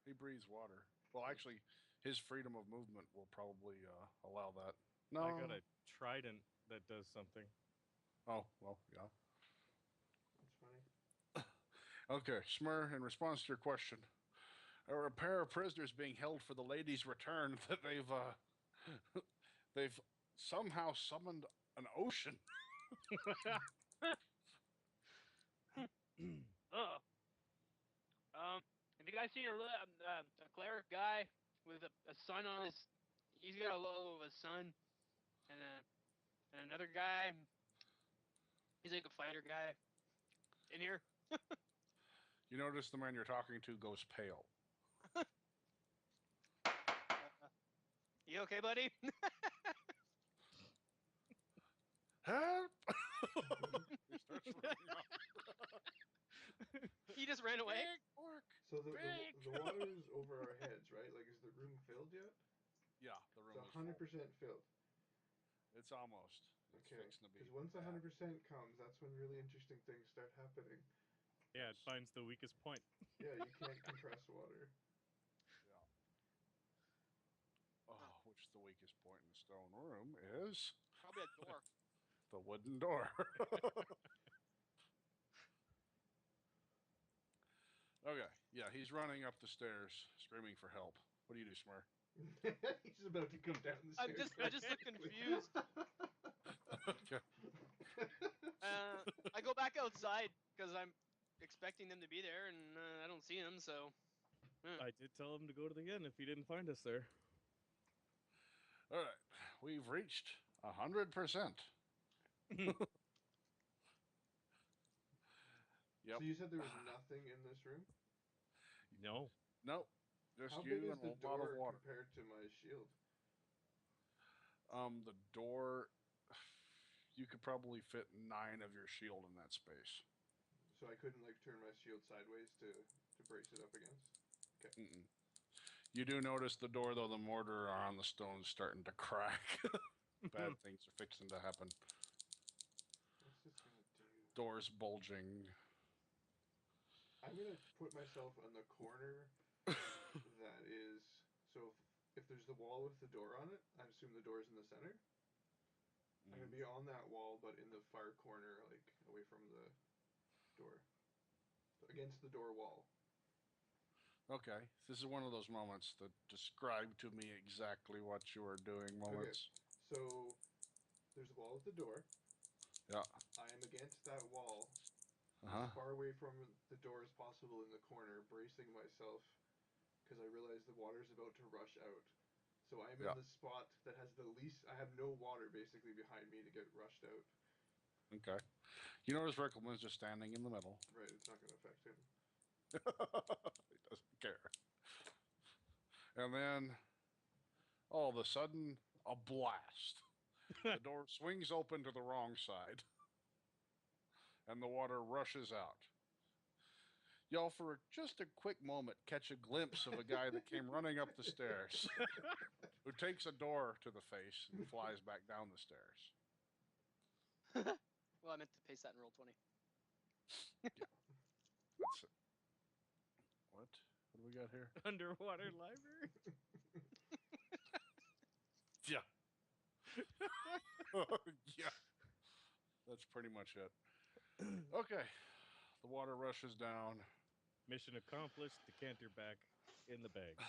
B: He breathes water. Well, actually, his freedom of movement will probably allow that. No.
D: I got a trident that does something.
B: Oh, well, yeah.
A: That's funny.
B: Okay, Smurrrrh, in response to your question, there are a pair of prisoners being held for the lady's return that they've somehow summoned an ocean.
F: Ugh. Have you guys seen a cleric guy with a sun on his? He's got a logo of a sun, and another guy. He's like a fighter guy. In here.
B: You notice the man you're talking to goes pale.
E: You okay, buddy?
B: Help!
D: He starts running off.
E: He just ran away.
B: Big orc.
A: So the water is over our heads, right? Like, is the room filled yet?
B: Yeah, the room
A: It's
B: is full.
A: 100% filled.
B: It's almost. It's
A: Okay.
B: fixing to be.
A: Because once
B: bad.
A: 100% comes, that's when really interesting things start happening.
D: Yeah, it finds the weakest point.
A: Yeah, you can't compress water.
B: Yeah. Oh, which is the weakest point in the stone room is
E: Probably a door.
B: the wooden door. Okay, yeah, he's running up the stairs, screaming for help. What do you do, Smurrrrh?
A: He's about to come down the stairs.
E: I just look confused.
B: Okay.
E: I go back outside because I'm expecting them to be there, and I don't see them. So
D: I did tell him to go to the inn if he didn't find us there.
B: All right, we've reached 100%. Yep.
A: So you said there was nothing in this room?
D: No.
B: Nope. Just
A: How
B: you
A: big is
B: and
A: the
B: a lot of
A: door
B: water.
A: compared to my shield?
B: The door, you could probably fit 9 of your shield in that space.
A: So I couldn't like turn my shield sideways to brace it up against? Okay.
B: Mm-mm. You do notice the door, though, the mortar on the stone is starting to crack. Bad things are fixing to happen.
A: What's this gonna do?
B: Doors bulging.
A: I'm gonna put myself on the corner that is... So if there's the wall with the door on it, I assume the door's in the center. I'm gonna be on that wall, but in the far corner, like away from the door. So against the door wall.
B: Okay, this is one of those moments that describe to me exactly what you are doing moments.
A: Okay. So there's a wall with the door.
B: Yeah.
A: I am against that wall,
B: Uh-huh.
A: as far away from the door as possible in the corner, bracing myself, because I realize the water's about to rush out. So I'm in the spot that has the least... I have no water, basically, behind me to get rushed out.
B: Okay. You notice Riclamin's just standing in the middle.
A: Right, it's not going to affect him.
B: He doesn't care. And then, all of a sudden, a blast. The door swings open to the wrong side, and the water rushes out. Y'all, for just a quick moment, catch a glimpse of a guy that came running up the stairs, who takes a door to the face and flies back down the stairs.
E: Well, I meant to paste that in roll 20.
B: That's it. What? What do we got here?
D: Underwater library.
B: Yeah. Yeah. That's pretty much it. Okay. The water rushes down.
D: Mission accomplished. Decanter back in the bag.